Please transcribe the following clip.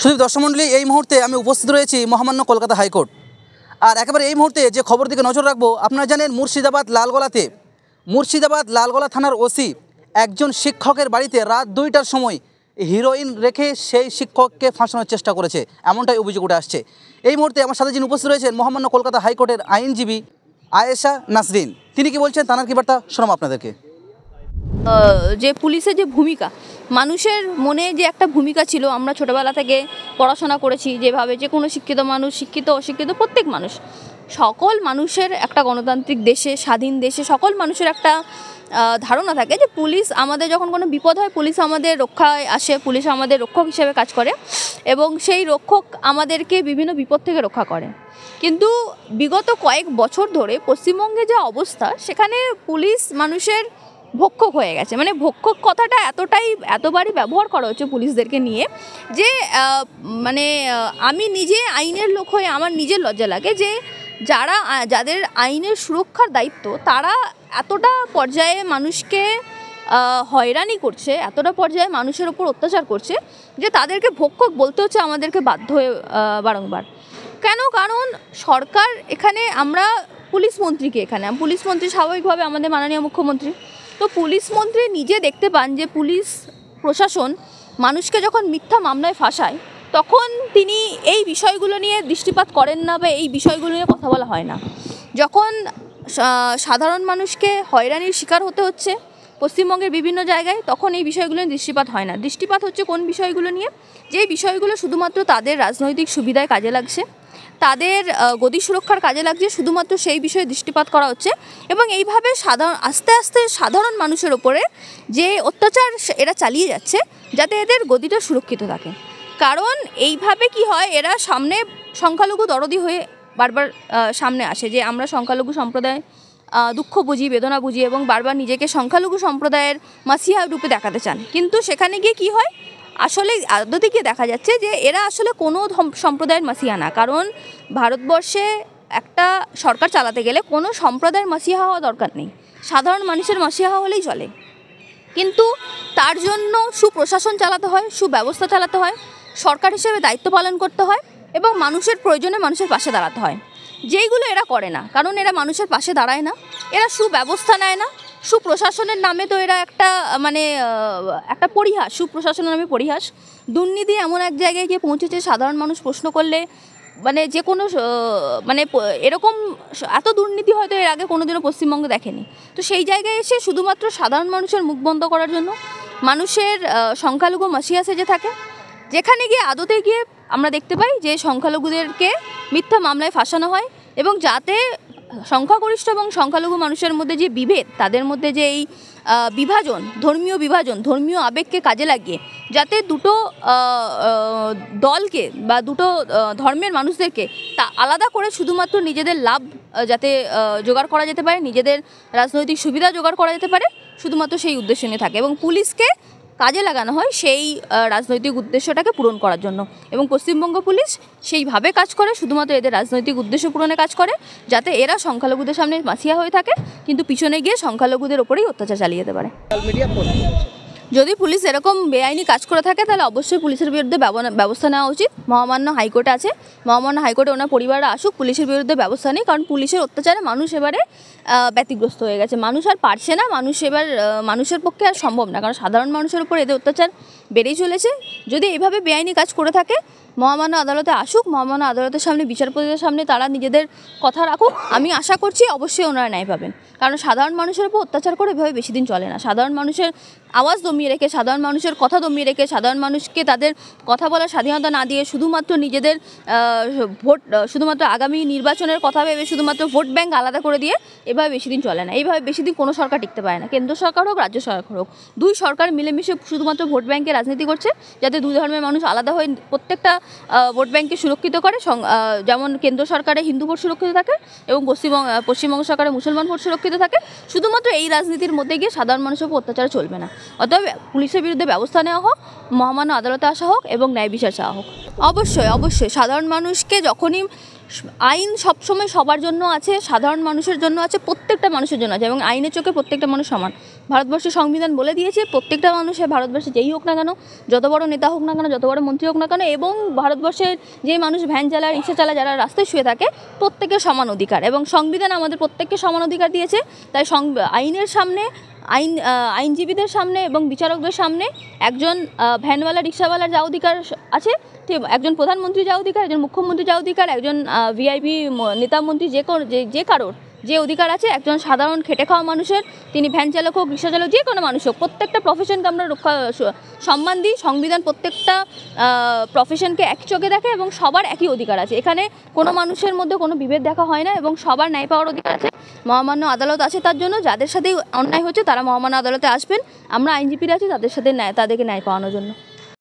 শুধু দর্শক মণ্ডলী, এই মুহূর্তে আমি উপস্থিত রয়েছি মহামান্য কলকাতা হাইকোর্ট। আর একেবারে এই মুহূর্তে যে খবর দিকে নজর রাখবো, আপনারা জানেন মুর্শিদাবাদ লালগোলা থানার ওসি একজন শিক্ষকের বাড়িতে রাত 2টার সময় হিরোইন রেখে সেই শিক্ষককে ফাঁসানোর চেষ্টা করেছে, এমনটাই অভিযোগ উঠে আসছে। এই মুহূর্তে আমার সাথে যিনি উপস্থিত রয়েছেন মহামান্য কলকাতা হাইকোর্টের আইনজীবী আয়েশা নাসরিন, তিনি কি বলছেন, তাঁর কি বার্তা শোনাবো আপনাদেরকে। যে পুলিশের যে ভূমিকা, মানুষের মনে যে একটা ভূমিকা ছিল, আমরা ছোটোবেলা থেকে পড়াশোনা করেছি যেভাবে, যে কোনো শিক্ষিত মানুষ, শিক্ষিত অশিক্ষিত প্রত্যেক মানুষ, সকল মানুষের একটা গণতান্ত্রিক দেশে, স্বাধীন দেশে সকল মানুষের একটা ধারণা থাকে যে পুলিশ আমাদের যখন কোনো বিপদ হয়, পুলিশ আমাদের রক্ষায় আসে, পুলিশ আমাদের রক্ষক হিসেবে কাজ করে এবং সেই রক্ষক আমাদেরকে বিভিন্ন বিপদ থেকে রক্ষা করে। কিন্তু বিগত কয়েক বছর ধরে পশ্চিমবঙ্গে যে অবস্থা, সেখানে পুলিশ মানুষের ভক্ষক হয়ে গেছে। মানে ভক্ষক কথাটা এতবারই ব্যবহার করা হচ্ছে পুলিশদেরকে নিয়ে যে আমি নিজে আইনের লোক হয়ে আমার নিজের লজ্জা লাগে যে যাদের আইনের সুরক্ষার দায়িত্ব, তারা এতটা পর্যায়ে মানুষকে হয়রানি করছে, এতটা পর্যায়ে মানুষের ওপর অত্যাচার করছে যে তাদেরকে ভক্ষক বলতে হচ্ছে আমাদেরকে বাধ্য হয়ে বারংবার। কেন? কারণ সরকার এখানে, আমরা পুলিশ মন্ত্রী স্বাভাবিকভাবে আমাদের মাননীয় মুখ্যমন্ত্রী, তো পুলিশ মন্ত্রী নিজে দেখতে পান যে পুলিশ প্রশাসন মানুষকে যখন মিথ্যা মামলায় ফাঁসায়, তখন তিনি এই বিষয়গুলো নিয়ে দৃষ্টিপাত করেন না বা এই বিষয়গুলো নিয়ে কথা বলা হয় না। যখন সাধারণ মানুষকে হয়রানির শিকার হতে হচ্ছে পশ্চিমবঙ্গের বিভিন্ন জায়গায়, তখন এই বিষয়গুলো নিয়ে দৃষ্টিপাত হয় না। দৃষ্টিপাত হচ্ছে কোন বিষয়গুলো নিয়ে? যে বিষয়গুলো শুধুমাত্র তাদের রাজনৈতিক সুবিধায় কাজে লাগছে, তাদের গদি সুরক্ষার কাজে লাগছে, শুধুমাত্র সেই বিষয়ে দৃষ্টিপাত করা হচ্ছে। এবং এইভাবে আস্তে আস্তে সাধারণ মানুষের ওপরে যে অত্যাচার এরা চালিয়ে যাচ্ছে, যাতে এদের গদিটা সুরক্ষিত থাকে। কারণ এইভাবে কি হয়, এরা সামনে সংখ্যালঘু দরদি হয়ে বারবার সামনে আসে যে আমরা সংখ্যালঘু সম্প্রদায় দুঃখ বুঝি, বেদনা বুঝি এবং বারবার নিজেকে সংখ্যালঘু সম্প্রদায়ের মাসিহা রূপে দেখাতে চান। কিন্তু সেখানে গিয়ে কি হয়, আসলে আদতে গিয়ে দেখা যাচ্ছে যে এরা আসলে কোনো সম্প্রদায়ের মাসিহা না। কারণ ভারতবর্ষে একটা সরকার চালাতে গেলে কোনো সম্প্রদায়ের মাসিহা হওয়া দরকার নেই, সাধারণ মানুষের মাসিহা হলেই চলে। কিন্তু তার জন্য সুপ্রশাসন চালাতে হয়, সুব্যবস্থা চালাতে হয়, সরকার হিসেবে দায়িত্ব পালন করতে হয় এবং মানুষের প্রয়োজনে মানুষের পাশে দাঁড়াতে হয়, যেইগুলো এরা করে না। কারণ এরা মানুষের পাশে দাঁড়ায় না, এরা সুব্যবস্থা নেয় না। সুপ্রশাসনের নামে তো এরা একটা পরিহাস, সুপ্রশাসনের নামে পরিহাস। দুর্নীতি এমন এক জায়গায় গিয়ে পৌঁছেছে, সাধারণ মানুষ প্রশ্ন করলে যে কোনো এরকম এত দুর্নীতি হয়তো এর আগে কোনোদিনও পশ্চিমবঙ্গে দেখেনি। তো সেই জায়গায় এসে শুধুমাত্র সাধারণ মানুষের মুখ বন্ধ করার জন্য মানুষের সংখ্যালঘু মাসিহা সেজে থাকে, যেখানে গিয়ে আদতে গিয়ে আমরা দেখতে পাই যে সংখ্যালঘুদেরকে মিথ্যা মামলায় ফাঁসানো হয় এবং যাতে সংখ্যাগরিষ্ঠ এবং সংখ্যালঘু মানুষের মধ্যে যে বিভেদ, তাদের মধ্যে যে এই ধর্মীয় আবেগকে কাজে লাগিয়ে যাতে দুটো দলকে বা দুটো ধর্মের মানুষদেরকে তা আলাদা করে শুধুমাত্র নিজেদের লাভ যাতে জোগাড় করা যেতে পারে, নিজেদের রাজনৈতিক সুবিধা জোগাড় করা যেতে পারে, শুধুমাত্র সেই উদ্দেশ্য নিয়ে থাকে এবং পুলিশকে কাজে লাগানো হয় সেই রাজনৈতিক উদ্দেশ্যটাকে পূরণ করার জন্য। এবং পশ্চিমবঙ্গ পুলিশ সেইভাবে কাজ করে, শুধুমাত্র এদের রাজনৈতিক উদ্দেশ্য পূরণে কাজ করে, যাতে এরা সংখ্যালঘুদের সামনে মাসিয়া হয়ে থাকে কিন্তু পিছনে গিয়ে সংখ্যালঘুদের ওপরেই অত্যাচার চালিয়ে যেতে পারে। যদি পুলিশ এরকম বেআইনি কাজ করে থাকে, তাহলে অবশ্যই পুলিশের বিরুদ্ধে ব্যবস্থা নেওয়া উচিত। মহামান্য হাইকোর্টে আছে, মহামান্য হাইকোর্টে ওনার পরিবাররা আসুক, পুলিশের বিরুদ্ধে ব্যবস্থা নেই। কারণ পুলিশের অত্যাচারে মানুষ এবারে ব্যতিগ্রস্ত হয়ে গেছে, মানুষ আর পারছে না, মানুষের পক্ষে আর সম্ভব না, কারণ সাধারণ মানুষের উপর এদের অত্যাচার বেড়েই চলেছে। যদি এইভাবে বেআইনি কাজ করে থাকে, মহামান্য আদালতে আসুক, মহামান্য আদালতের সামনে, বিচারপতিদের সামনে তারা নিজেদের কথা রাখুক। আমি আশা করছি অবশ্যই ওনারা ন্যায় পাবেন, কারণ সাধারণ মানুষের উপর অত্যাচার করে এভাবে বেশি দিন চলে না। সাধারণ মানুষের আওয়াজ দমিয়ে রেখে, সাধারণ মানুষের কথা দমিয়ে রেখে, সাধারণ মানুষকে তাদের কথা বলার স্বাধীনতা না দিয়ে শুধুমাত্র নিজেদের শুধুমাত্র আগামী নির্বাচনের কথা ভেবে শুধুমাত্র ভোট ব্যাংক আলাদা করে দিয়ে এভাবে বেশি দিন চলে না। এইভাবে বেশি দিন কোনো সরকার টিকতে পারে না, কেন্দ্র সরকার হোক, রাজ্য সরকার হোক, দুই সরকার মিলেমিশে শুধুমাত্র ভোট ব্যাংকের রাজনীতি করছে, যাতে দুই ধর্মের মানুষ আলাদা হয়ে প্রত্যেকটা ভোট ব্যাংককে সুরক্ষিত করে। যেমন কেন্দ্র সরকারে হিন্দু ভোট সুরক্ষিত থাকে এবং পশ্চিমবঙ্গ সরকারে মুসলমান ভোট সুরক্ষিত থাকে। শুধুমাত্র এই রাজনীতির মধ্যে গিয়ে সাধারণ মানুষের উপর অত্যাচার চলবে না। অতএব পুলিশের বিরুদ্ধে ব্যবস্থা নেওয়া হোক, মহামান্য আদালতে আসা হোক এবং ন্যায় বিচার চাওয়া হোক। অবশ্যই সাধারণ মানুষকে যখনই আইন সবসময় সবার জন্য আছে, সাধারণ মানুষের জন্য আছে, প্রত্যেকটা মানুষের জন্য আছে এবং আইনের চোখে প্রত্যেকটা মানুষ সমান। ভারতবর্ষের সংবিধান বলে দিয়েছে প্রত্যেকটা মানুষের, ভারতবর্ষে যেই হোক না কেন, যত বড় নেতা হোক না কেন, যত বড় মন্ত্রী হোক না কেন, এবং ভারতবর্ষের যে মানুষ ভ্যান চালায়, রিক্সা চালায়, যারা রাস্তায় শুয়ে থাকে, প্রত্যেকের সমান অধিকার, এবং সংবিধান আমাদের প্রত্যেককে সমান অধিকার দিয়েছে। তাই আইনের সামনে, আইনজীবীদের সামনে এবং বিচারকদের সামনে একজন ভ্যানওয়ালা, রিক্সাওয়ালার যা অধিকার আছে, ঠিক একজন প্রধানমন্ত্রী যা অধিকার, একজন মুখ্যমন্ত্রী যা অধিকার, একজন ভিআইপি নেতা মন্ত্রী যে কারোর যে অধিকার আছে, একজন সাধারণ খেটে খাওয়া মানুষের, তিনি ভ্যান চালক হোক, রিক্সা চালক, যে কোনো মানুষ হোক, প্রত্যেকটা প্রফেশনকে আমরা সম্মান দিই। সংবিধান প্রত্যেকটা প্রফেশনকে এক চোখে দেখে এবং সবার একই অধিকার আছে। এখানে কোনো মানুষের মধ্যে কোনো বিভেদ দেখা হয় না এবং সবার ন্যায় পাওয়ার অধিকার আছে। মহামান্য আদালত আছে তার জন্য, যাদের সাথেই অন্যায় হচ্ছে তারা মহামান্য আদালতে আসবেন। আমরা আইনজীবীরা আছি তাদেরকে ন্যায় পাওয়ানোর জন্য।